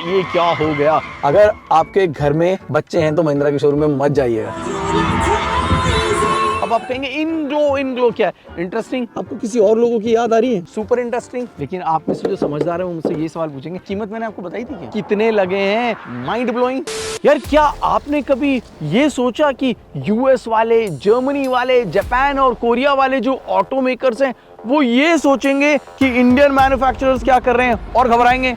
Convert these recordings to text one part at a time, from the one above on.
ये क्या हो गया। अगर आपके घर में बच्चे हैं तो महिंद्रा के शोरूम में मत जाइएगा। अब आप कहेंगे इन ग्लो क्या है? इंटरेस्टिंग। आपको किसी और लोगों की याद आ रही है? Super interesting. लेकिन आप में से जो समझदार है वो मुझसे ये सवाल पूछेंगे, कीमत मैंने आपको बताई थी क्या? कितने लगे हैं? Mind blowing. यार क्या आपने कभी ये सोचा कि यूएस वाले, जर्मनी वाले, जापान और कोरिया वाले जो ऑटो मेकर्स हैं वो ये सोचेंगे कि इंडियन मैन्युफैक्चरर्स क्या कर रहे हैं और घबराएंगे?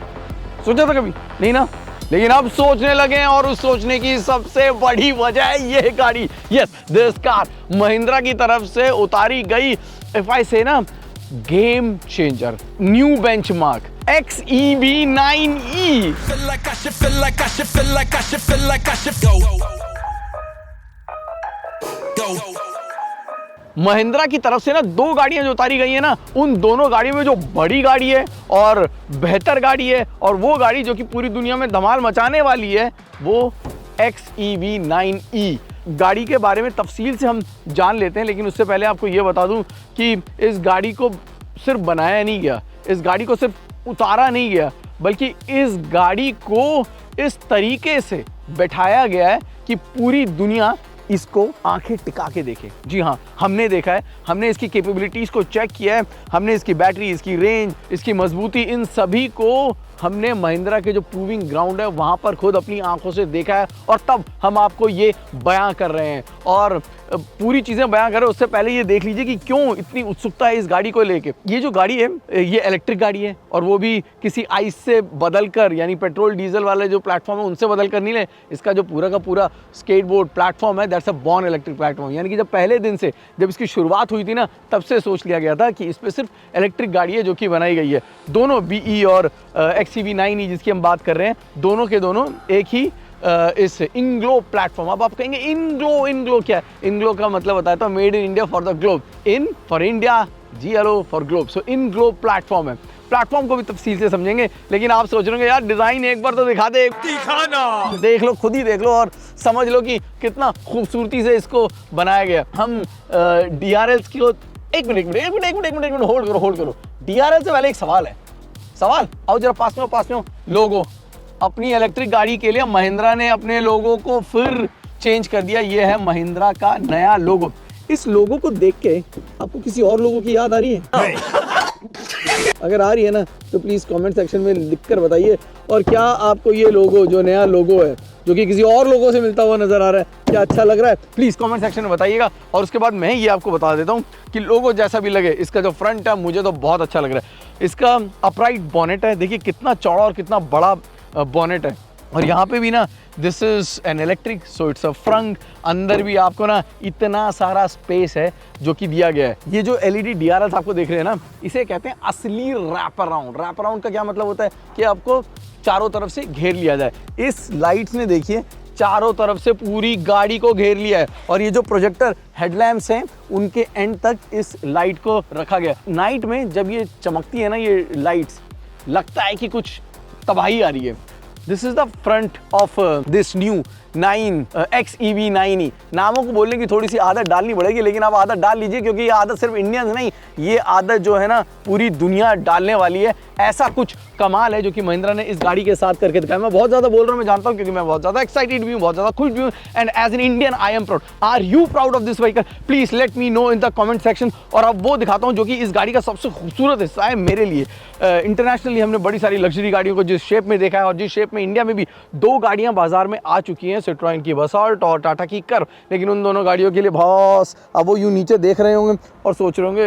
सोचा था कभी? नहीं ना। लेकिन अब सोचने लगे हैं और उस सोचने की सबसे बड़ी वजह है ये गाड़ी। यस, दिस कार महिंद्रा की तरफ से उतारी गई, इफ आई से ना, game changer, new benchmark XEV9e। Mahindra की तरफ से ना दो गाड़ियां जो उतारी गई है ना, उन दोनों गाड़ियों में जो बड़ी गाड़ी है और बेहतर गाड़ी है और वो गाड़ी जो कि पूरी दुनिया में धमाल मचाने वाली है, वो XEV9e। गाड़ी के बारे में तफसील से हम जान लेते हैं, लेकिन उससे पहले आपको ये बता दूं कि इस गाड़ी को सिर्फ बनाया नहीं गया, इस गाड़ी को सिर्फ उतारा नहीं गया, बल्कि इस गाड़ी को इस तरीके से बैठाया गया है कि पूरी दुनिया इसको आंखें टिका के देखे। जी हाँ, हमने देखा है, हमने इसकी कैपेबिलिटीज को चेक किया है, हमने इसकी बैटरी, इसकी रेंज, इसकी मजबूती, इन सभी को हमने महिंद्रा के जो प्रूविंग ग्राउंड है वहां पर खुद अपनी आंखों से देखा है और तब हम आपको ये बयां कर रहे हैं। और पूरी चीज़ें बयां कर रहे हैं उससे पहले ये देख लीजिए कि क्यों इतनी उत्सुकता है इस गाड़ी को लेके। ये जो गाड़ी है ये इलेक्ट्रिक गाड़ी है और वो भी किसी आइस से बदल कर, यानी पेट्रोल डीजल वाले जो प्लेटफॉर्म है उनसे बदल कर नहीं ले। इसका जो पूरा का पूरा स्केटबोर्ड प्लेटफॉर्म है, that's a born electric platform. यानी कि जब पहले दिन से, जब इसकी शुरुआत हुई थी ना, तब से सोच लिया गया था कि इस पर सिर्फ इलेक्ट्रिक गाड़ी है जो कि बनाई गई है। दोनों BE और XEV9e जिसकी हम बात कर रहे हैं, दोनों के दोनों एक ही इस इनग्लो प्लेटफॉर्म। अब आप कहेंगे इनग्लो क्या है? इनग्लो का मतलब बताता हूं, made in India for the globe, in for India, GLO for globe. So Inglo platform है। प्लेटफॉर्म को भी तफसील से समझेंगे, लेकिन आप सोच रहे होंगे यार डिजाइन एक बार तो दिखा दे, दिखाना, देख लो, खुद ही देख लो और समझ लो कि कितना खूबसूरती से इसको बनाया गया। हम DRLs की एक मिनट होल्ड करो। DRL से पहले एक सवाल है, सवाल आओ जरा पास में हो। लोगो, अपनी इलेक्ट्रिक गाड़ी के लिए महिंद्रा ने अपने लोगो को फिर चेंज कर दिया। ये है महिंद्रा का नया लोगो। इस लोगो को देख के आपको किसी और लोगो की याद आ रही है? अगर आ रही है ना तो प्लीज कमेंट सेक्शन में लिखकर बताइए। और क्या आपको ये लोगो, जो नया लोगो है, जो कि किसी और लोगो से मिलता हुआ नजर आ रहा है, क्या अच्छा लग रहा है? प्लीज कमेंट सेक्शन में बताइएगा। और उसके बाद मैं ये आपको बता देता हूँ कि लोगो जैसा भी लगे, इसका जो फ्रंट है मुझे तो बहुत अच्छा लग रहा है। इसका अपराइट बॉनेट है, देखिए कितना चौड़ा और कितना बड़ा बॉनेट है। और यहाँ पे भी ना, this is an electric, so it's a front. अंदर भी आपको ना इतना सारा स्पेस है जो कि दिया गया है। ये जो LED DRLs आपको देख रहे हैं ना, इसे कहते हैं असली रैप अराउंड। रैप अराउंड का क्या मतलब होता है कि आपको चारों तरफ से घेर लिया जाए। इस लाइट्स ने देखिए चारों तरफ से पूरी गाड़ी को घेर लिया है। और ये जो प्रोजेक्टर हेडलैम्प्स हैं उनके एंड तक इस लाइट को रखा गया। नाइट में जब ये चमकती है ना ये लाइट्स, लगता है कि कुछ तबाही आ रही है। This is the front of this new XEV9e। नामों को बोलने की थोड़ी सी आदत डालनी पड़ेगी, लेकिन आप आदत डाल लीजिए, क्योंकि ये आदत सिर्फ इंडियंस नहीं, ये आदत जो है ना पूरी दुनिया डालने वाली है। ऐसा कुछ कमाल है जो कि महिंद्रा ने इस गाड़ी के साथ करके दिखाया। मैं बहुत ज्यादा बोल रहा हूँ, मैं जानता हूँ, क्योंकि मैं बहुत ज्यादा एक्साइटेड भी हूँ, बहुत ज्यादा खुश भी हूँ। And as an Indian I am proud. Are you proud of this vehicle? Please let me know in the comment section. और अब वो दिखाता हूँ जो कि इस गाड़ी का सबसे खूबसूरत हिस्सा है मेरे लिए। इंटरनेशनली हमने बड़ी सारी लग्जरी गाड़ियों को जिस शेप में देखा है और जिस शेप में इंडिया में भी दो गाड़ियां बाजार में आ चुकी हैं, सिट्रोएन की बसाल्ट और टाटा की कर्व। लेकिन उन दोनों गाड़ियों के लिए बॉस, अब वो यूं नीचे देख रहे होंगे और सोच रहे होंगे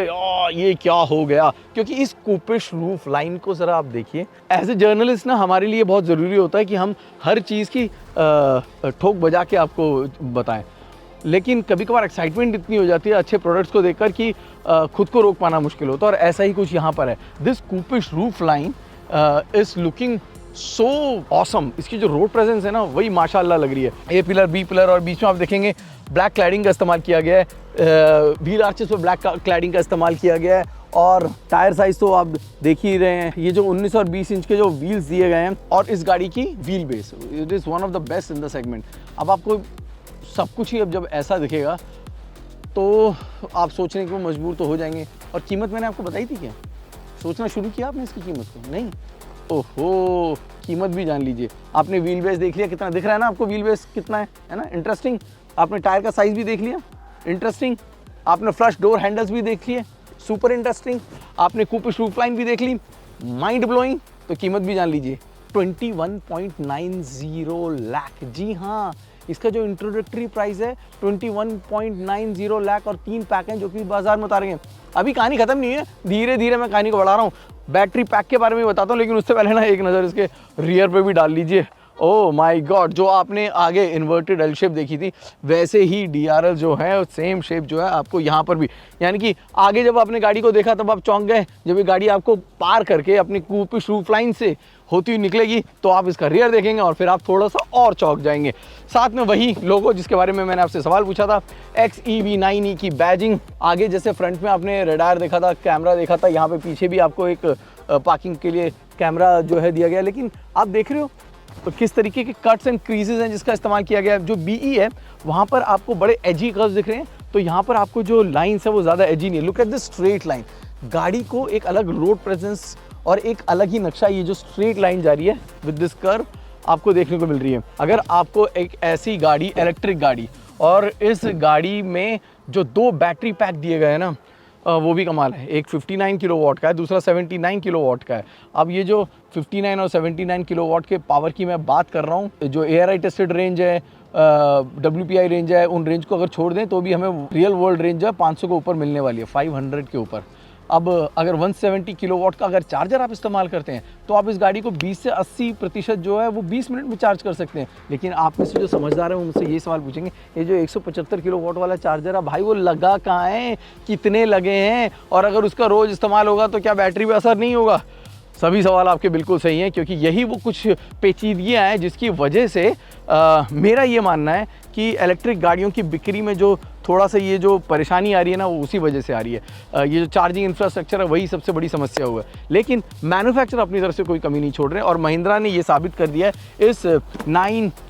ये क्या हो गया, क्योंकि इस कूपिश रूफ लाइन को जरा आप देखिए। एज ए जर्नलिस्ट ना हमारे लिए बहुत ज़रूरी होता है कि हम हर चीज़ की ठोक बजा के आपको बताएं, लेकिन कभी कभार एक्साइटमेंट इतनी हो जाती है अच्छे प्रोडक्ट्स को देखकर कि खुद को रोक पाना मुश्किल होता है। और ऐसा ही कुछ यहाँ पर है। This coupish roof line is looking so awesome. इसकी जो रोड प्रेजेंस है ना वही माशाल्लाह लग रही है। ए पिलर, बी पिलर और बीच में आप देखेंगे ब्लैक क्लैडिंग का इस्तेमाल किया गया है। व्हील आर्चेस पर ब्लैक क्लैडिंग का इस्तेमाल किया गया है। और टायर साइज तो आप देख ही रहे हैं, ये जो 19 और 20 इंच के जो व्हील्स दिए गए हैं। और इस गाड़ी की wheel base, it is one of the best in the segment. अब आपको सब कुछ ही अब जब ऐसा दिखेगा तो आप सोचने को मजबूर तो हो जाएंगे। और कीमत मैंने आपको बताई थी क्या? सोचना शुरू किया आपने इसकी कीमत को? नहीं। ओहो, कीमत भी जान लीजिए। आपने व्हील बेस देख लिया, कितना दिख रहा है ना आपको, व्हील बेस कितना है ना, इंटरेस्टिंग। आपने टायर का साइज़ भी देख लिया, इंटरेस्टिंग। आपने फ्लश डोर हैंडल्स भी देख लिए, सुपर इंटरेस्टिंग। आपने कूपिश रूफ लाइन भी देख ली, माइंड ब्लोइंग। तो कीमत भी जान लीजिए, 21.90 लाख। जी हाँ, इसका जो इंट्रोडक्टरी प्राइस है 21.90 लाख, और 3 पैक हैं जो कि बाजार में उतारे हैं। अभी कहानी खत्म नहीं है, धीरे धीरे मैं कहानी को बढ़ा रहा हूँ। बैटरी पैक के बारे में बताता हूँ, लेकिन उससे पहले ना एक नज़र इसके रियर पे भी डाल लीजिए। ओह माय गॉड, जो आपने आगे इन्वर्टेड एल शेप देखी थी, वैसे ही DRL जो है सेम शेप जो है आपको यहाँ पर भी, यानी कि आगे जब आपने गाड़ी को देखा तब आप चौंक गए। जब ये गाड़ी आपको पार करके अपनी कूपिश रूफ लाइन से होती हुई निकलेगी तो आप इसका रियर देखेंगे और फिर आप थोड़ा सा और चौंक जाएंगे। साथ में वही लोगो जिसके बारे में मैंने आपसे सवाल पूछा था, XEV9E की बैजिंग। आगे जैसे फ्रंट में आपने रेडार देखा था, कैमरा देखा था, यहाँ पे पीछे भी आपको एक पार्किंग के लिए कैमरा जो है दिया गया। लेकिन आप देख रहे हो तो किस तरीके के कट्स एंड क्रीजेज हैं जिसका इस्तेमाल किया गया है। जो BE है वहाँ पर आपको बड़े एजी कर्व्स दिख रहे हैं, तो यहाँ पर आपको जो लाइन्स है वो ज़्यादा एजी नहीं है। Look at this straight line. गाड़ी को एक अलग रोड प्रेजेंस और एक अलग ही नक्शा, ये जो स्ट्रेट लाइन जा रही है विद दिस कर्व आपको देखने को मिल रही है। अगर आपको एक ऐसी गाड़ी, इलेक्ट्रिक गाड़ी, और इस गाड़ी में जो 2 बैटरी पैक दिए गए हैं ना, वो भी कमाल है। एक 59 किलोवाट का है, दूसरा 79 किलोवाट का है। अब ये जो 59 और 79 किलोवाट के पावर की मैं बात कर रहा हूँ, जो ARI टेस्टेड रेंज है, WPI रेंज है, उन रेंज को अगर छोड़ दें तो भी हमें रियल वर्ल्ड रेंज है 500 के ऊपर मिलने वाली है, 500 के ऊपर। अब अगर 170 किलोवाट का अगर चार्जर आप इस्तेमाल करते हैं तो आप इस गाड़ी को 20 से 80% जो है वो 20 मिनट में चार्ज कर सकते हैं। लेकिन आप में से जो समझदार है वो मुझसे ये सवाल पूछेंगे, ये जो 175 किलोवाट वाला चार्जर है भाई वो लगा कहाँ है, कितने लगे हैं, और अगर उसका रोज़ इस्तेमाल होगा तो क्या बैटरी पे असर नहीं होगा? सभी सवाल आपके बिल्कुल सही हैं, क्योंकि यही वो कुछ पेचीदगियाँ हैं जिसकी वजह से मेरा ये मानना है कि इलेक्ट्रिक गाड़ियों की बिक्री में जो थोड़ा सा ये जो परेशानी आ रही है ना, वो उसी वजह से आ रही है। ये जो चार्जिंग इंफ्रास्ट्रक्चर है वही सबसे बड़ी समस्या हुआ है। लेकिन मैन्युफैक्चरर अपनी तरफ से कोई कमी नहीं छोड़ रहे, और महिंद्रा ने ये साबित कर दिया है इस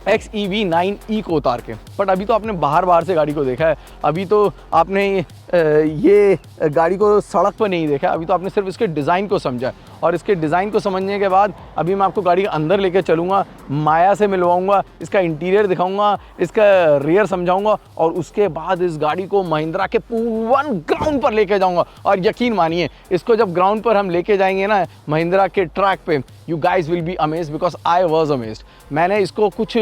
XEV9E को उतार के। बट अभी तो आपने बाहर से गाड़ी को देखा है, अभी तो आपने ये गाड़ी को सड़क पर नहीं देखा, अभी तो आपने सिर्फ इसके डिज़ाइन को समझा है। और इसके डिज़ाइन को समझने के बाद अभी मैं आपको गाड़ी के अंदर लेकर चलूँगा, माया से मिलवाऊँगा, इसका इंटीरियर दिखाऊँगा, इसका रियर समझाऊँगा, और उसके बाद इस गाड़ी को महिंद्रा के पूर्ण ग्राउंड पर लेके जाऊँगा। और यकीन मानिए, इसको जब ग्राउंड पर हम लेके जाएंगे ना महिंद्रा के ट्रैक पे, you guys will be amazed because I was amazed. मैंने इसको कुछ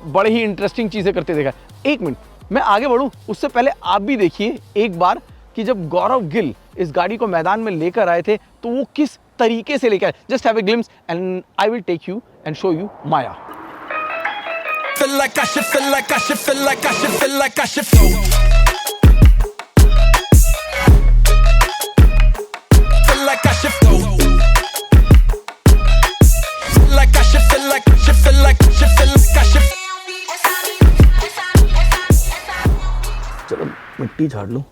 बड़े ही इंटरेस्टिंग चीज़ें करते देखा। एक मिनट, मैं आगे बढ़ूँ उससे पहले आप भी देखिए एक बार कि जब गौरव गिल इस गाड़ी को मैदान में लेकर आए थे तो वो किस तरीके से लेकर आए। Just have a glimpse and I will take you and show you Maya. Feel like I should, feel like I should, feel like I should, feel like I should float. Feel like I should float. Feel like I should, feel like I should, feel like I should, feel like I should. चलो मिट्टी झाड़ लो।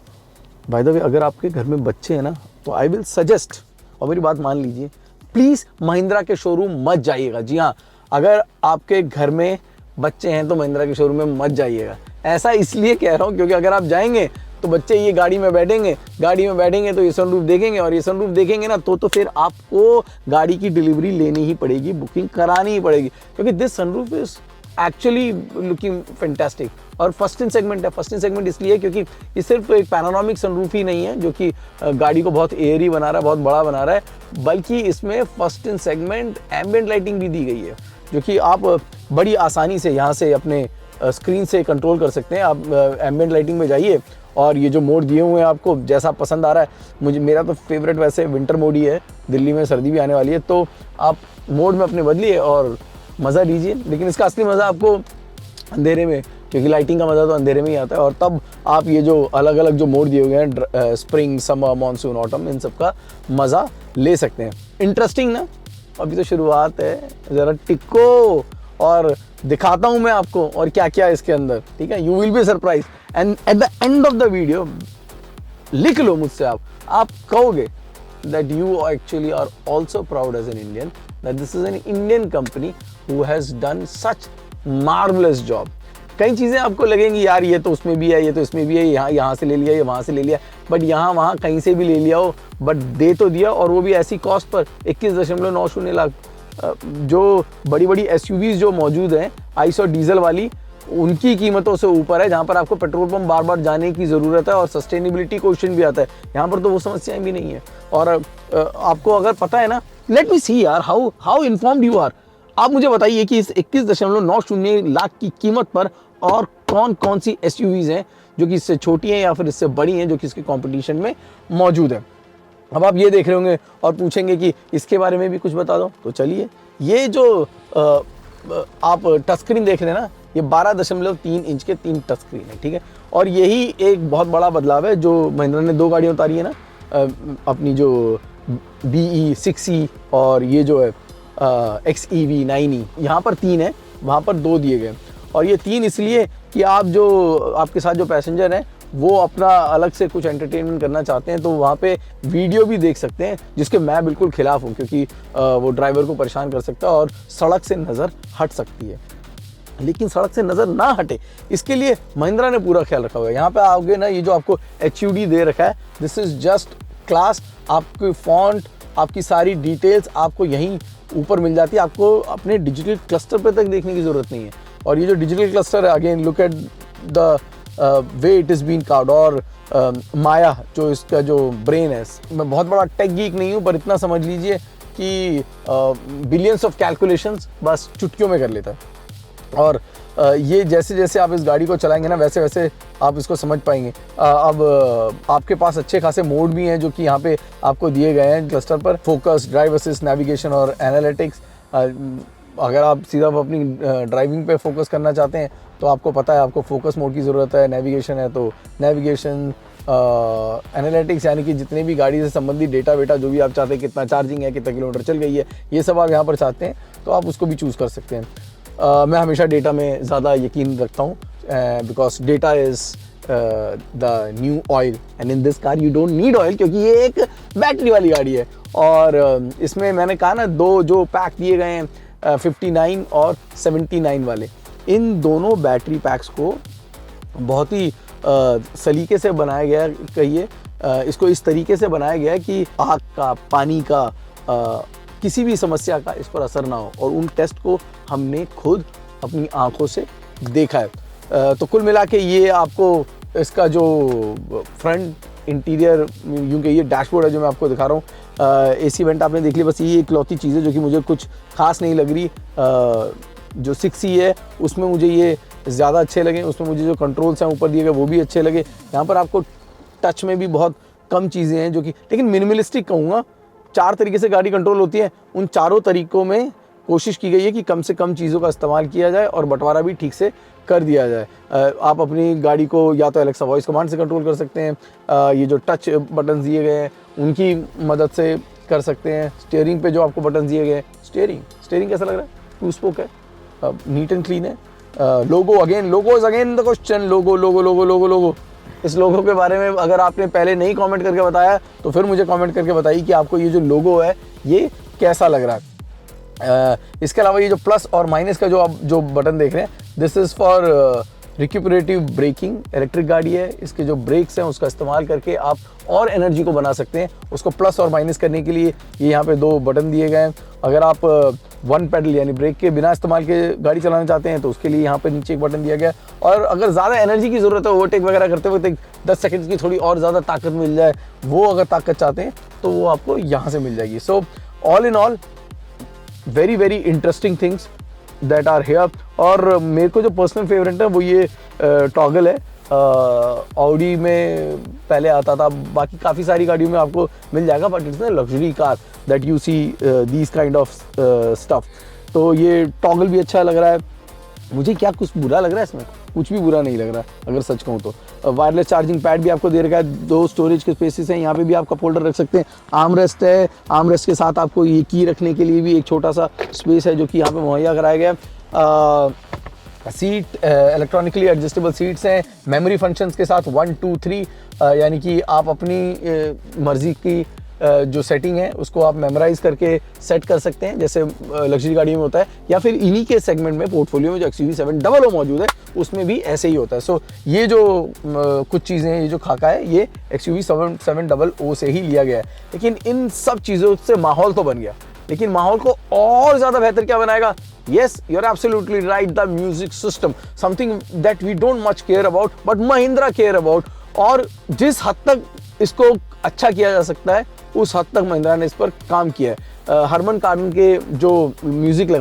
By the way, अगर आपके घर में बच्चे हैं ना तो आई विल सजेस्ट, और मेरी बात मान लीजिए, प्लीज़ महिंद्रा के शोरूम मत जाइएगा। जी हाँ, अगर आपके घर में बच्चे हैं तो महिंद्रा के शोरूम में मत जाइएगा। ऐसा इसलिए कह रहा हूँ क्योंकि अगर आप जाएंगे तो बच्चे ये गाड़ी में बैठेंगे तो ये सनरूफ देखेंगे, और ये सनरूफ देखेंगे ना तो फिर आपको गाड़ी की डिलीवरी लेनी ही पड़ेगी, बुकिंग करानी ही पड़ेगी, क्योंकि this sunroof is actually looking fantastic. और फर्स्ट इन सेगमेंट है। फर्स्ट इन सेगमेंट इसलिए क्योंकि ये सिर्फ एक पैनोरामिक सनरूफ ही नहीं है जो कि गाड़ी को बहुत एयरी बना रहा है, बहुत बड़ा बना रहा है, बल्कि इसमें first in segment ambient lighting भी दी गई है, जो कि आप बड़ी आसानी से यहाँ से अपने स्क्रीन से कंट्रोल कर सकते हैं। आप एम्बिएंट लाइटिंग में जाइए और ये जो मोड दिए हुए हैं आपको जैसा पसंद आ रहा है, मेरा तो फेवरेट वैसे विंटर मोड ही है, दिल्ली में सर्दी भी आने वाली है, तो आप मोड में अपने बदलिए और मज़ा लीजिए। लेकिन इसका असली मज़ा आपको अंधेरे में, क्योंकि लाइटिंग का मज़ा तो अंधेरे में ही आता है, और तब आप ये जो अलग अलग जो मोड दिए हुए हैं, स्प्रिंग, समर, मानसून, ऑटम, इन सब का मज़ा ले सकते हैं। इंटरेस्टिंग ना? अभी तो शुरुआत है, ज़रा टिको और दिखाता हूँ मैं आपको और क्या क्या है इसके अंदर, ठीक है? You will be surprise and at the end of the video लिख लो मुझसे, आप कहोगे that you actually are also proud as an Indian, that this is an Indian company who has done such marvelous job. कई चीज़ें आपको लगेंगी यार ये तो उसमें भी है, ये तो इसमें भी है, यहाँ से ले लिया, ये वहाँ से ले लिया, बट यहाँ वहाँ कहीं से भी ले लिया हो, बट दे तो दिया, और वो भी ऐसी कॉस्ट पर 21.90 लाख। जो बड़ी बड़ी एसयूवीज जो मौजूद हैं आइस और डीजल वाली, उनकी कीमतों से ऊपर है, जहाँ पर आपको पेट्रोल पंप बार बार जाने की ज़रूरत है और सस्टेनेबिलिटी क्वेश्चन भी आता है। यहाँ पर तो वो समस्याएं भी नहीं है। और आपको अगर पता है ना, लेट मी सी यार हाउ इन्फॉर्म्ड यू आर। आप मुझे बताइए कि इस 21.90 लाख की कीमत पर और कौन कौन सी एसयूवीज हैं जो कि इससे छोटी हैं या फिर इससे बड़ी हैं जो कि इसके कंपटीशन में मौजूद है। अब आप ये देख रहे होंगे और पूछेंगे कि इसके बारे में भी कुछ बता दो, तो चलिए, ये जो आप टच स्क्रीन देख रहे हैं ना, ये 12.3 इंच के 3 टच स्क्रीन है, ठीक है। और यही एक बहुत बड़ा बदलाव है जो महिंद्रा ने 2 गाड़ियाँ उतारी है ना, अपनी जो BE 6E और ये जो है XEV 9E, यहाँ पर 3 है, वहाँ पर 2 दिए गए। और ये 3 इसलिए कि आप जो आपके साथ जो पैसेंजर हैं वो अपना अलग से कुछ एंटरटेनमेंट करना चाहते हैं तो वहाँ पे वीडियो भी देख सकते हैं, जिसके मैं बिल्कुल खिलाफ हूँ, क्योंकि वो ड्राइवर को परेशान कर सकता है और सड़क से नज़र हट सकती है। लेकिन सड़क से नज़र ना हटे, इसके लिए महिंद्रा ने पूरा ख्याल रखा हुआ है। यहाँ पे आओगे ना, ये जो आपको HUD दे रखा है, दिस इज़ जस्ट क्लास। आपकी फॉन्ट, आपकी सारी डिटेल्स आपको यहीं ऊपर मिल जाती है, आपको अपने डिजिटल क्लस्टर पे तक देखने की ज़रूरत नहीं है। और ये जो डिजिटल क्लस्टर है, again look at the way it is been carved. और माया जो इसका जो ब्रेन है, मैं बहुत बड़ा टेक गीक नहीं हूँ, पर इतना समझ लीजिए कि बिलियंस ऑफ कैलकुलेशंस बस चुटकियों में कर लेता है। और ये जैसे जैसे आप इस गाड़ी को चलाएंगे ना, वैसे वैसे आप इसको समझ पाएंगे। अब आपके पास अच्छे खासे मोड भी हैं जो कि यहाँ पे आपको दिए गए हैं क्लस्टर पर, फोकस, ड्राइव असिस्ट, नेविगेशन और एनालिटिक्स। अगर आप सीधा अपनी ड्राइविंग पे फोकस करना चाहते हैं तो आपको पता है आपको फोकस मोड की ज़रूरत है। नेविगेशन है तो नेविगेशन, एनालिटिक्स यानी कि जितने भी गाड़ी से संबंधित डेटा वेटा जो भी आप चाहते हैं, कितना चार्जिंग है, कितना किलोमीटर चल गई है, ये सब आप यहाँ पर चाहते हैं तो आप उसको भी चूज़ कर सकते हैं। मैं हमेशा डेटा में ज़्यादा यकीन रखता हूँ, because data is the new oil and in this car you don't need oil, क्योंकि ये एक बैटरी वाली गाड़ी है। और इसमें मैंने कहा ना, 2 जो पैक दिए गए हैं 59 और 79 वाले, इन दोनों बैटरी पैक्स को बहुत ही सलीके से बनाया गया, कहिए इसको इस तरीके से बनाया गया है कि आग का, पानी का, किसी भी समस्या का इस पर असर ना हो। और उन टेस्ट को हमने खुद अपनी आंखों से देखा है। तो कुल मिला के ये आपको इसका जो फ्रंट इंटीरियर, यूँ कहिए डैशबोर्ड है जो मैं आपको दिखा रहा हूँ, AC वेंट आपने देख लिया, बस ये इकलौती चीज़ है जो कि मुझे कुछ खास नहीं लग रही। जो 6E है उसमें मुझे ये ज़्यादा अच्छे लगे, उसमें मुझे जो कंट्रोल्स हैं ऊपर दिए गए वो भी अच्छे लगे। यहाँ पर आपको टच में भी बहुत कम चीज़ें हैं जो कि, लेकिन मिनिमलिस्टिक कहूँगा। 4 तरीके से गाड़ी कंट्रोल होती है, उन चारों तरीकों में कोशिश की गई है कि कम से कम चीज़ों का इस्तेमाल किया जाए और बंटवारा भी ठीक से कर दिया जाए। आप अपनी गाड़ी को या तो एलेक्सा वॉइस कमांड से कंट्रोल कर सकते हैं, ये जो टच बटन दिए गए हैं उनकी मदद से कर सकते हैं। स्टीयरिंग पे जो आपको बटन दिए गए हैं, स्टीयरिंग कैसा लग रहा है? 2 स्पोक है, नीट एंड क्लीन है। Logo is again the question, logo. इस लोगो के बारे में अगर आपने पहले नहीं कमेंट करके बताया तो फिर मुझे कमेंट करके बताइए कि आपको ये जो लोगो है ये कैसा लग रहा है। इसके अलावा ये जो प्लस और माइनस का जो आप जो बटन देख रहे हैं, this is for recuperative braking. Electric गाड़ी है, इसके जो ब्रेक्स हैं उसका इस्तेमाल करके आप और एनर्जी को बना सकते हैं। उसको प्लस और माइनस करने के लिए ये यहाँ पे 2 बटन दिए गए हैं। अगर आप 1 पेडल यानी ब्रेक के बिना इस्तेमाल के गाड़ी चलाना चाहते हैं तो उसके लिए यहाँ पे नीचे एक बटन दिया गया है। और अगर ज़्यादा एनर्जी की ज़रूरत है, ओवरटेक वगैरह करते वक्त 10 सेकंड की थोड़ी और ज़्यादा ताकत मिल जाए, वो अगर ताकत चाहते हैं तो वो आपको यहाँ से मिल जाएगी। So all in all very very interesting things that are here. और मेरे को जो पर्सनल फेवरेट है वो ये टॉगल है। ऑडी में पहले आता था, बाकी काफ़ी सारी गाड़ियों में आपको मिल जाएगा, but it's luxury car that you see these kind of stuff. तो ये टॉगल भी अच्छा लग रहा है मुझे। क्या कुछ बुरा लग रहा है इसमें? कुछ भी बुरा नहीं लग रहा अगर सच कहूँ तो। वायरलेस चार्जिंग पैड भी आपको दे रखा है, 2 स्टोरेज के स्पेसेस हैं, यहाँ पे भी आपका फोल्डर रख सकते हैं। आर्मरेस्ट है, आर्मरेस्ट के साथ आपको ये की रखने के लिए भी एक छोटा सा स्पेस है जो कि यहाँ पे मुहैया कराया गया है। सीट इलेक्ट्रॉनिकली एडजस्टेबल सीट्स हैं, मेमोरी फंक्शंस के साथ 1 2 3, यानी कि आप अपनी मर्ज़ी की जो सेटिंग है उसको आप मेमोराइज करके सेट कर सकते हैं, जैसे लग्जरी गाड़ी में होता है, या फिर इन्हीं के सेगमेंट में पोर्टफोलियो में जो XUV 700 मौजूद है उसमें भी ऐसे ही होता है। सो ये जो कुछ चीज़ें हैं, ये जो खाका है, ये XUV 700 से ही लिया गया है। लेकिन इन सब चीज़ों से माहौल तो बन गया, लेकिन माहौल को और ज़्यादा बेहतर क्या बनाएगा? Yes, you're absolutely right, the music system, something that we don't much care about, but Mahindra care about. और जिस हद तक इसको अच्छा किया जा सकता है उस हद तक महिंद्रा ने इस पर काम किया है। हरमन कार्डन के जो म्यूजिक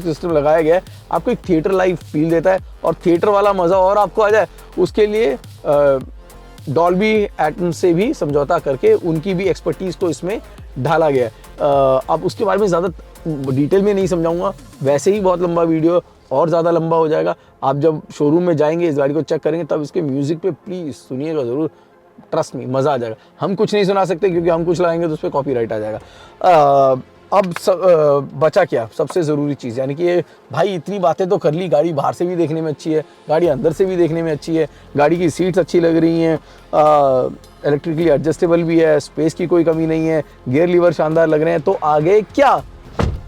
सिस्टम लगाया गया है, आपको एक थिएटर लाइव फील देता है और थिएटर वाला मज़ा और आपको आ जाए, उसके लिए डॉल्बी एटम से भी समझौता करके उनकी भी एक्सपर्टीज़ को इसमें ढाला गया है। अब उसके बारे में ज़्यादा डिटेल में नहीं समझाऊंगा, वैसे ही बहुत लंबा वीडियो और ज़्यादा लंबा हो जाएगा। आप जब शोरूम में जाएंगे, इस गाड़ी को चेक करेंगे, तब इसके म्यूज़िक पे प्लीज़ सुनिएगा ज़रूर, ट्रस्ट मी, मज़ा आ जाएगा। हम कुछ नहीं सुना सकते क्योंकि हम कुछ लाएंगे तो उस पर कॉपीराइट आ जाएगा। अब बचा क्या? सबसे ज़रूरी चीज़, यानी कि ये भाई इतनी बातें तो कर ली, गाड़ी बाहर से भी देखने में अच्छी है, गाड़ी अंदर से भी देखने में अच्छी है, गाड़ी की सीट्स अच्छी लग रही हैं, इलेक्ट्रिकली एडजस्टेबल भी है, स्पेस की कोई कमी नहीं है, गियर लीवर शानदार लग रहे हैं। तो आगे क्या?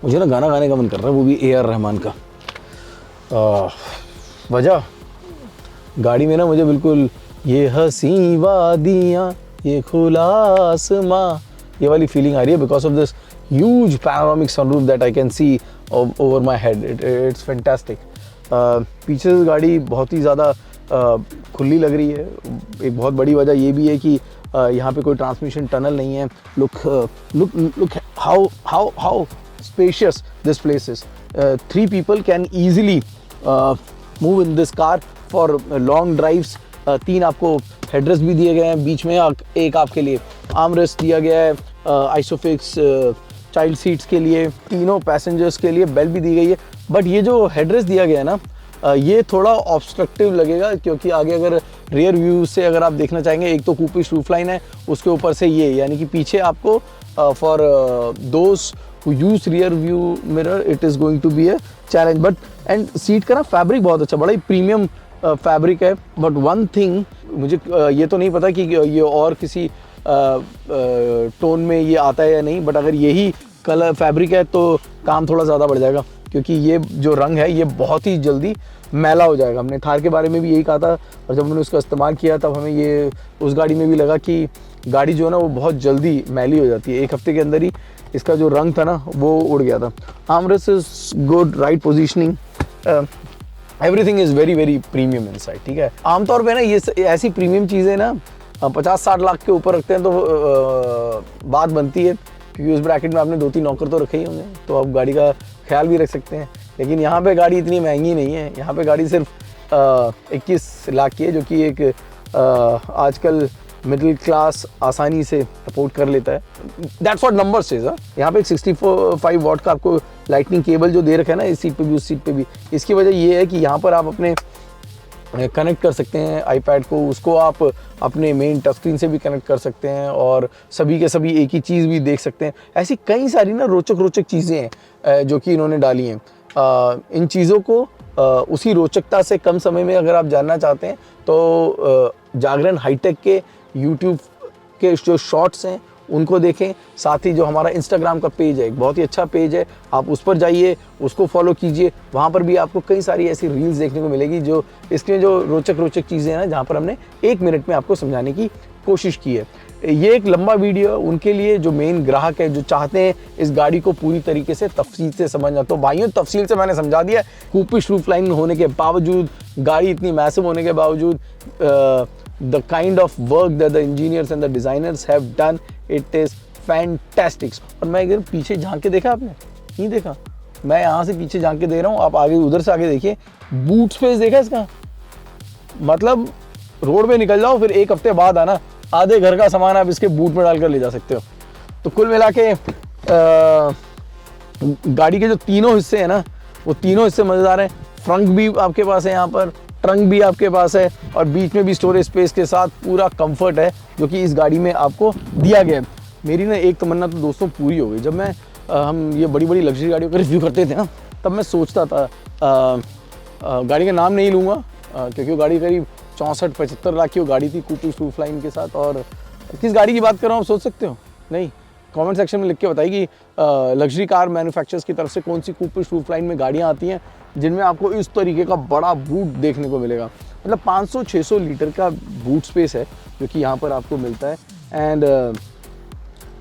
मुझे ना गाना गाने का मन कर रहा है, वो भी AR रहमान का। वजह गाड़ी में ना मुझे बिल्कुल ये हसी वादियाँ, ये खुला आसमां, ये वाली फीलिंग आ रही है because of this huge panoramic sunroof that I can see over my head. It's fantastic. पीछे से गाड़ी बहुत ही ज़्यादा खुली लग रही है। एक बहुत बड़ी वजह ये भी है कि यहाँ पे कोई ट्रांसमिशन टनल नहीं है। Look how spacious this place is. 3 people can easily move in this car for long drives। 3 आपको हेडरेस्ट भी दिए गए हैं, बीच में एक आपके लिए आर्मरेस्ट दिया गया है, आइसोफिक्स चाइल्ड सीट्स के लिए, तीनों पैसेंजर्स के लिए बेल्ट भी दी गई है। बट ये जो हेडरेस्ट दिया गया है ना, ये थोड़ा ऑब्स्ट्रक्टिव लगेगा क्योंकि आगे अगर रियर व्यू से अगर आप देखना चाहेंगे, एक तो कूपिश रूफ लाइन है, उसके ऊपर से ये, यानी कि पीछे आपको for those who use rear view mirror it is going to be a challenge। but and seat का ना फैब्रिक बहुत अच्छा, बड़ा ही प्रीमियम फैब्रिक है। बट वन थिंग, मुझे ये तो नहीं पता कि ये और किसी टोन में ये आता है या नहीं, बट अगर यही कलर फैब्रिक है तो काम थोड़ा ज़्यादा बढ़ जाएगा क्योंकि ये जो रंग है ये बहुत ही जल्दी मैला हो जाएगा। हमने थार के बारे में भी यही कहा था और जब हमने उसका इस्तेमाल किया तब हमें ये उस गाड़ी में भी लगा कि गाड़ी जो है ना वो बहुत जल्दी मैली हो जाती है। 1 हफ्ते के अंदर ही इसका जो रंग था ना वो उड़ गया था। Armrest is good, right positioning, everything is very very premium inside. ठीक है, आमतौर पे ना ये ऐसी प्रीमियम चीज़ें ना 50-60 लाख के ऊपर रखते हैं तो बात बनती है क्योंकि उस ब्रैकेट में आपने 2-3 नौकर तो रखे ही होंगे, तो आप गाड़ी का ख्याल भी रख सकते हैं। लेकिन यहाँ पे गाड़ी इतनी महंगी नहीं है, यहाँ पे गाड़ी सिर्फ 21 लाख की है, जो कि एक आजकल मिडिल क्लास आसानी से अफोर्ड कर लेता है। That's what number says. यहाँ पे एक 65 वॉट का आपको लाइटनिंग केबल जो दे रखा है ना, इस सीट पे भी उस सीट पे भी, इसकी वजह ये है कि यहाँ पर आप अपने कनेक्ट कर सकते हैं आईपैड को, उसको आप अपने मेन टच स्क्रीन से भी कनेक्ट कर सकते हैं और सभी के सभी एक ही चीज़ भी देख सकते हैं। ऐसी कई सारी ना रोचक चीज़ें हैं जो कि इन्होंने डाली हैं। इन चीज़ों को उसी रोचकता से कम समय में अगर आप जानना चाहते हैं तो जागरण हाईटेक के यूट्यूब के जो शॉर्ट्स हैं उनको देखें। साथ ही जो हमारा इंस्टाग्राम का पेज है, एक बहुत ही अच्छा पेज है, आप उस पर जाइए, उसको फॉलो कीजिए। वहाँ पर भी आपको कई सारी ऐसी रील्स देखने को मिलेगी जो इसमें जो रोचक चीज़ें हैं जहाँ पर हमने 1 मिनट में आपको समझाने की कोशिश की है। ये एक लंबा वीडियो है उनके लिए जो मेन ग्राहक है, जो चाहते हैं इस गाड़ी को पूरी तरीके से तफसील से समझना। तो भाइयों, तफसील से मैंने समझा दिया। कूपिश रूफ लाइन होने के बावजूद, गाड़ी इतनी मैसिव होने के बावजूद, the kind of work that the engineers and the designers have done, it is fantastic। और मैं अगर पीछे झांक के देखा, आपने नहीं देखा, मैं यहाँ से पीछे झांक के दे रहा हूँ, आप आगे उधर से आगे देखिए, बूट स्पेस देखा इसका, मतलब रोड पे निकल जाओ, फिर 1 हफ्ते बाद आना, आधे घर का सामान आप इसके बूट में डालकर ले जा सकते हो। तो कुल मिला के गाड़ी के जो तीनों हिस्से हैं ना, वो तीनों हिस्से मज़ेदार हैं। फ्रंट भी आपके पास है, यहाँ पर ट्रंक भी आपके पास है और बीच में भी स्टोरेज स्पेस के साथ पूरा कंफर्ट है जो कि इस गाड़ी में आपको दिया गया है। मेरी ना एक तमन्ना तो दोस्तों पूरी हो गई। जब मैं हम ये बड़ी बड़ी लग्जरी गाड़ियों का रिव्यू करते थे ना, तब मैं सोचता था गाड़ी का नाम नहीं लूँगा क्योंकि वो गाड़ी करीब 64-75 लाख की वो गाड़ी थी कूपिश रूफ लाइन के साथ। और किस गाड़ी की बात कर रहा हूँ आप सोच सकते हो? नहीं, कमेंट सेक्शन में लिख के बताइए कि लग्जरी कार मैन्युफैक्चरर्स की तरफ से कौन सी कूपिश रूफ लाइन में गाड़ियाँ आती हैं जिनमें आपको इस तरीके का बड़ा बूट देखने को मिलेगा। मतलब 500-600 लीटर का बूट स्पेस है जो कि यहाँ पर आपको मिलता है। एंड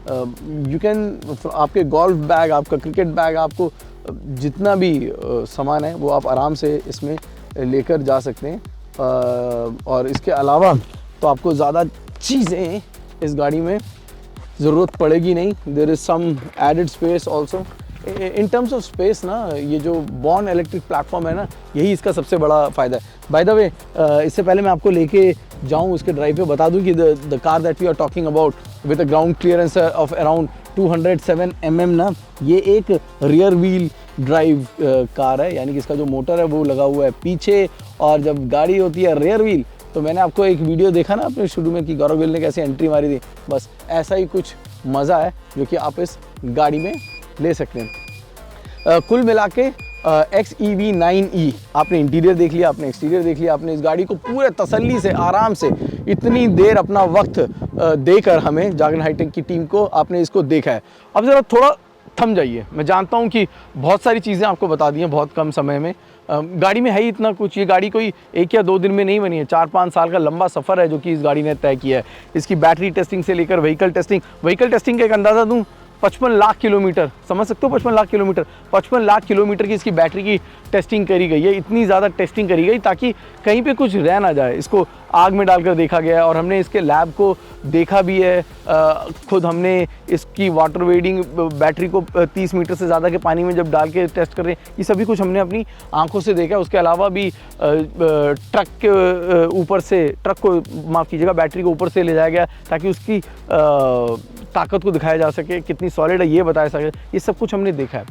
यू कैन, आपके गोल्फ बैग, आपका क्रिकेट बैग, आपको जितना भी सामान है वो आप आराम से इसमें लेकर जा सकते हैं। और इसके अलावा तो आपको ज़्यादा चीज़ें इस गाड़ी में ज़रूरत पड़ेगी नहीं। There is some added space also in terms of space ना। ये जो बॉर्न इलेक्ट्रिक प्लेटफॉर्म है ना, यही इसका सबसे बड़ा फ़ायदा है। बाय द वे, इससे पहले मैं आपको लेके जाऊँ उसके ड्राइव पे, बता दूँ कि the car that we are talking about with a ground clearance of around 207 mm ना, ये एक रियर व्हील ड्राइव कार है, यानी कि इसका जो मोटर है वो लगा हुआ है पीछे, और जब गाड़ी होती है रियर व्हील, तो मैंने आपको एक वीडियो देखा ना अपने शुरू में कि गौरव गिल ने कैसे एंट्री मारी थी, बस ऐसा ही कुछ मज़ा है जो कि आप इस गाड़ी में ले सकते हैं। कुल मिला के XEV9e, आपने इंटीरियर देख लिया, आपने एक्सटीरियर देख लिया, आपने इस गाड़ी को पूरे तसल्ली से, आराम से, इतनी देर अपना वक्त देकर हमें, जागरण हाईटेक की टीम को आपने इसको देखा है। अब ज़रा थोड़ा थम जाइए। मैं जानता हूँ कि बहुत सारी चीज़ें आपको बता दी हैं बहुत कम समय में। गाड़ी में है ही इतना कुछ, ये गाड़ी कोई 1 या 2 दिन में नहीं बनी है, 4-5 साल का लंबा सफ़र है जो कि इस गाड़ी ने तय किया है। इसकी बैटरी टेस्टिंग से लेकर व्हीकल टेस्टिंग का एक अंदाज़ा दूँ, 55 लाख किलोमीटर, समझ सकते हो 55 लाख किलोमीटर, 55 लाख किलोमीटर की इसकी बैटरी की टेस्टिंग करी गई है। इतनी ज़्यादा टेस्टिंग करी गई ताकि कहीं पे कुछ रह ना जाए। इसको आग में डालकर देखा गया है और हमने इसके लैब को देखा भी है। खुद हमने इसकी वाटर वेडिंग बैटरी को 30 मीटर से ज़्यादा के पानी में जब डाल के टेस्ट कर रहे हैं, ये सभी कुछ हमने अपनी आंखों से देखा है। उसके अलावा भी ट्रक के ऊपर से, ट्रक को माफ़ कीजिएगा, बैटरी को ऊपर से ले जाया गया ताकि उसकी ताकत को दिखाया जा सके, कितनी सॉलिड है ये बताया सके। ये सब कुछ हमने देखा है।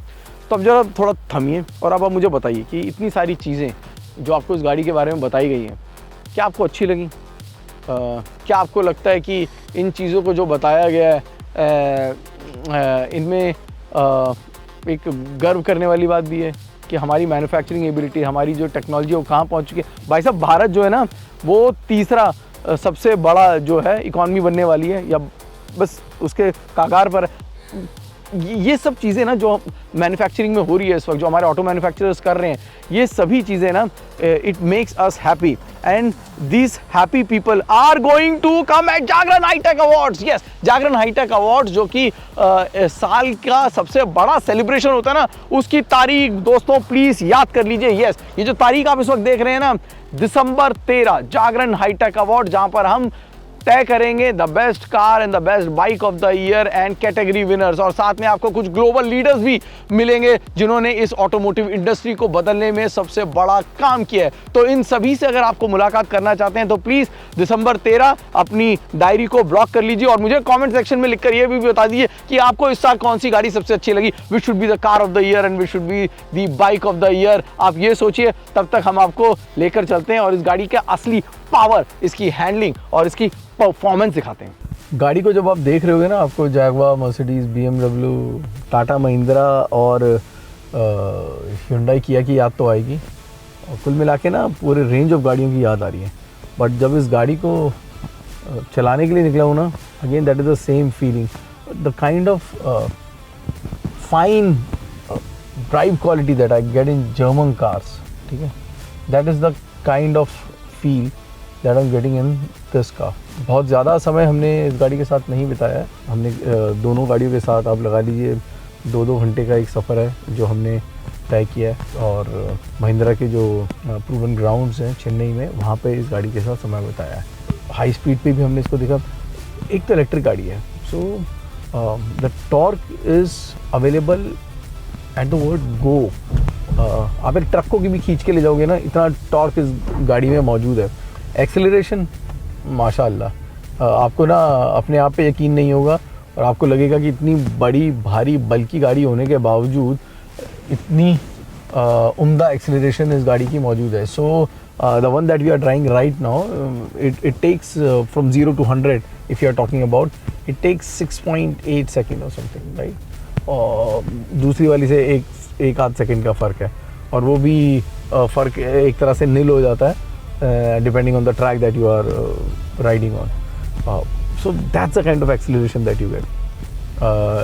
तो अब जरा थोड़ा थमिए और अब आप मुझे बताइए कि इतनी सारी चीज़ें जो आपको इस गाड़ी के बारे में बताई गई हैं, क्या आपको अच्छी लगी? क्या आपको लगता है कि इन चीज़ों को जो बताया गया है इनमें एक गर्व करने वाली बात भी है कि हमारी मैन्युफैक्चरिंग एबिलिटी, हमारी जो टेक्नोलॉजी वो कहाँ पहुँच चुकी है? भाई साहब, भारत जो है ना वो तीसरा सबसे बड़ा जो है इकॉनमी बनने वाली है, या बस उसके कागार पर। ये सब चीज़ें ना जो मैन्युफैक्चरिंग में हो रही है इस वक्त, जो हमारे ऑटो मैन्युफैक्चरर्स कर रहे हैं, ये सभी चीज़ें ना it makes us happy, and this happy people are going to come at Jagran hitech awards. Yes, Jagran hitech awards, जो कि साल का सबसे बड़ा सेलिब्रेशन होता है ना, उसकी तारीख दोस्तों प्लीज़ याद कर लीजिए। यस, ये जो तारीख आप इस वक्त देख रहे हैं ना, दिसंबर 13, जागरण हाईटेक अवार्ड, जहाँ पर हम तय करेंगे the best car and the best bike of the year and category winners, और साथ में आपको कुछ ग्लोबल लीडर्स भी मिलेंगे जिन्होंने इस ऑटोमोटिव इंडस्ट्री को बदलने में सबसे बड़ा काम किया है। तो इन सभी से अगर आपको मुलाकात करना चाहते हैं तो प्लीज़ दिसंबर 13 अपनी डायरी को ब्लॉक कर लीजिए और मुझे कॉमेंट सेक्शन में लिखकर ये भी बता दीजिए कि आपको इस साल कौन सी गाड़ी सबसे अच्छी लगी। Which should be the car of the year and which should be the bike of the year. आप ये सोचिए, तब तक हम आपको लेकर चलते हैं और इस गाड़ी का असली पावर, इसकी हैंडलिंग और इसकी परफॉर्मेंस दिखाते हैं। गाड़ी को जब आप देख रहे होगे ना, आपको Jaguar, Mercedes, BMW, Tata Mahindra और hyundai किया की याद तो आएगी, और कुल मिला के ना पूरे रेंज ऑफ गाड़ियों की याद आ रही है। बट जब इस गाड़ी को चलाने के लिए निकला हूँ ना, again that is the same feeling, the kind of fine drive quality that I get in German cars, ठीक है, that is the kind of feel that I am getting in this car. बहुत ज़्यादा समय हमने इस गाड़ी के साथ नहीं बिताया है। हमने दोनों गाड़ियों के साथ आप लगा लीजिए 2-2 घंटे का एक सफ़र है जो हमने तय किया है, और महिंद्रा के जो प्रूवन ग्राउंड्स हैं चेन्नई में, वहाँ पे इस गाड़ी के साथ समय बिताया है। हाई स्पीड पे भी हमने इसको देखा। एक तो इलेक्ट्रिक गाड़ी है, so the torque is available at the word go. आप एक ट्रक को भी खींच के ले जाओगे ना, इतना टॉर्क इस गाड़ी में मौजूद है। एक्सेलरेशन माशाअल्लाह, आपको ना अपने आप पे यकीन नहीं होगा और आपको लगेगा कि इतनी बड़ी भारी बल्कि गाड़ी होने के बावजूद इतनी उम्दा एक्सेलरेशन इस गाड़ी की मौजूद है। So the one that we are driving right now, it takes from 0 to 100 if you are talking about, it takes 6.8 second और समथिंग, राइट। और दूसरी वाली से एक आध सेकेंड का फ़र्क है, और वो भी फ़र्क एक तरह से नील हो जाता है depending on the track that you are riding on. So that's the kind of acceleration that you get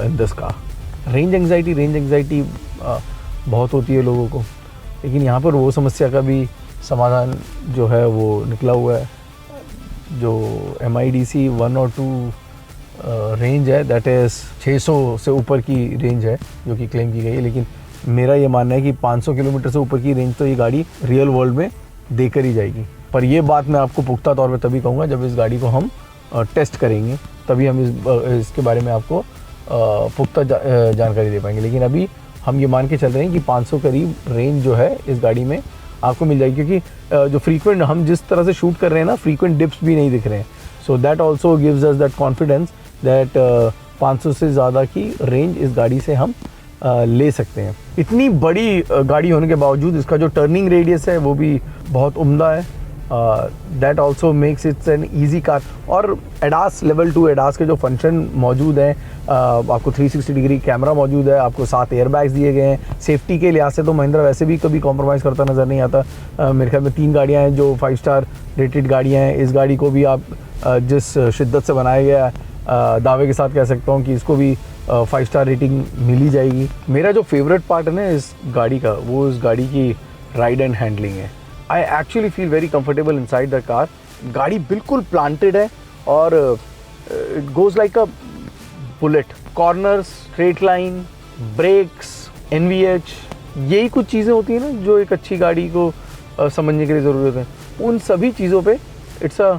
in this car. Range anxiety बहुत होती है लोगों को, लेकिन यहाँ पर वो समस्या का भी समाधान जो है वो निकला हुआ है। जो MIDC 1 और 2 रेंज है दैट इज़ 600 से ऊपर की रेंज है जो कि क्लेम की गई है, लेकिन मेरा ये मानना है कि 500 किलोमीटर से ऊपर की रेंज तो ये गाड़ी रियल वर्ल्ड में देकर ही जाएगी। पर ये बात मैं आपको पुख्ता तौर पे तभी कहूँगा जब इस गाड़ी को हम टेस्ट करेंगे, तभी हम इसके बारे में आपको पुख्ता जानकारी दे पाएंगे। लेकिन अभी हम ये मान के चल रहे हैं कि 500 करीब रेंज जो है इस गाड़ी में आपको मिल जाएगी, क्योंकि जो फ्रीक्वेंट हम जिस तरह से शूट कर रहे हैं ना, फ्रीक्वेंट डिप्स भी नहीं दिख रहे हैं। So that also gives us that confidence that 500 से ज़्यादा की रेंज इस गाड़ी से हम ले सकते हैं। इतनी बड़ी गाड़ी होने के बावजूद इसका जो टर्निंग रेडियस है वो भी बहुत उम्दा है। That also makes it's an easy car. और एडास लेवल 2 एडास के जो फंक्शन मौजूद हैं, आपको 360 डिग्री कैमरा मौजूद है, आपको 7 एयरबैग्स दिए गए हैं। सेफ्टी के लिहाज से तो महिंद्रा वैसे भी कभी कॉम्प्रोमाइज़ करता नज़र नहीं आता। मेरे ख्याल में 3 गाड़ियाँ हैं जो 5 स्टार रेटेड गाड़ियाँ हैं। इस गाड़ी को भी आप जिस शिद्दत से बनाया गया है, दावे के साथ कह सकता हूँ कि इसको भी 5 स्टार रेटिंग मिली जाएगी। मेरा जो फेवरेट पार्ट है ना इस गाड़ी का, वो इस गाड़ी की राइड एंड हैंडलिंग है। I actually feel very comfortable inside the car. गाड़ी बिल्कुल प्लांटेड है और it goes like a bullet. Corners, straight line, brakes, NVH, यही कुछ चीज़ें होती हैं ना जो एक अच्छी गाड़ी को समझने के लिए ज़रूरत है। उन सभी चीज़ों पे it's a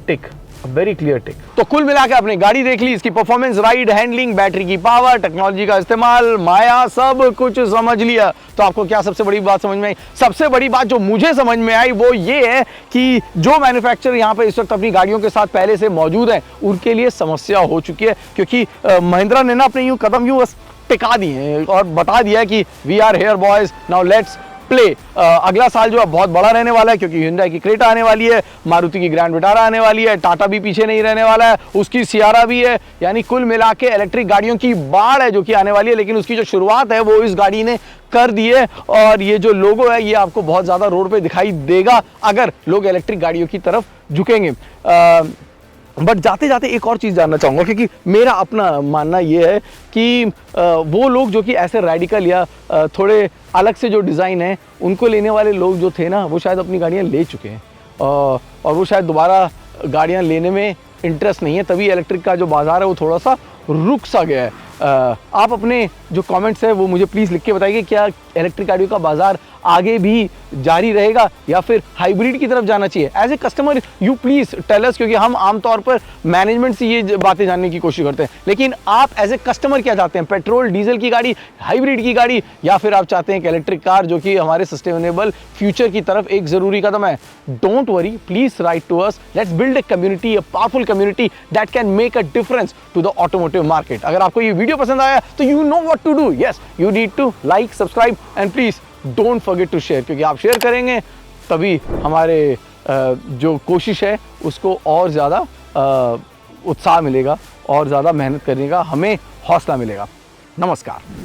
tick, very clear tick. तो कुल मिला के आपने गाड़ी देख ली, इसकी परफॉर्मेंस, राइड, हैंडलिंग, बैटरी की पावर, टेक्नोलॉजी का इस्तेमाल, माया, सब कुछ समझ लिया। तो आपको क्या सबसे बड़ी बात समझ में आई? सबसे बड़ी बात जो मुझे समझ में आई वो ये है कि जो मैन्युफैक्चरर यहाँ पे इस वक्त अपनी गाड़ियों के साथ पहले से मौजूद हैं, उनके लिए समस्या हो चुकी है, क्योंकि महिंद्रा ने ना अपने कदम यूं टिका दिए हैं और बता दिया कि we are here boys, now let's play. अगला साल जो है बहुत बड़ा रहने वाला है, क्योंकि Hyundai की क्रेटा आने वाली है, मारुति की ग्रैंड विटारा आने वाली है, टाटा भी पीछे नहीं रहने वाला है, उसकी सियारा भी है। यानी कुल मिला के इलेक्ट्रिक गाड़ियों की बाढ़ है जो कि आने वाली है। लेकिन उसकी जो शुरुआत है वो इस गाड़ी ने कर दी है, और ये जो लोगो है ये आपको बहुत ज़्यादा रोड पे दिखाई देगा अगर लोग इलेक्ट्रिक गाड़ियों की तरफ झुकेंगे। बट जाते जाते एक और चीज़ जानना चाहूँगा, क्योंकि मेरा अपना मानना ये है कि वो लोग जो कि ऐसे रेडिकल या थोड़े अलग से जो डिज़ाइन है उनको लेने वाले लोग जो थे ना, वो शायद अपनी गाड़ियाँ ले चुके हैं और वो शायद दोबारा गाड़ियाँ लेने में इंटरेस्ट नहीं है। तभी इलेक्ट्रिक का जो बाज़ार है वो थोड़ा सा रुक सा गया है। आप अपने जो कमेंट्स है वो मुझे प्लीज़ लिख के बताइए, क्या इलेक्ट्रिक गाड़ियों का बाज़ार आगे भी जारी रहेगा या फिर हाइब्रिड की तरफ जाना चाहिए? As a customer you please tell us, क्योंकि हम आमतौर पर मैनेजमेंट से ये बातें जानने की कोशिश करते हैं, लेकिन आप एज ए कस्टमर क्या चाहते हैं? पेट्रोल डीजल की गाड़ी, हाइब्रिड की गाड़ी, या फिर आप चाहते हैं कि इलेक्ट्रिक कार जो कि हमारे सस्टेनेबल फ्यूचर की तरफ एक ज़रूरी कदम है? Don't worry, please write to us. Let's build a community, a powerful community that can make a difference to the automotive market. अगर आपको ये वीडियो पसंद आया तो you know what to do. Yes, you need to like, subscribe and please don't forget to share, क्योंकि आप share करेंगे तभी हमारे जो कोशिश है उसको और ज़्यादा उत्साह मिलेगा और ज़्यादा मेहनत करने का हमें हौसला मिलेगा। नमस्कार।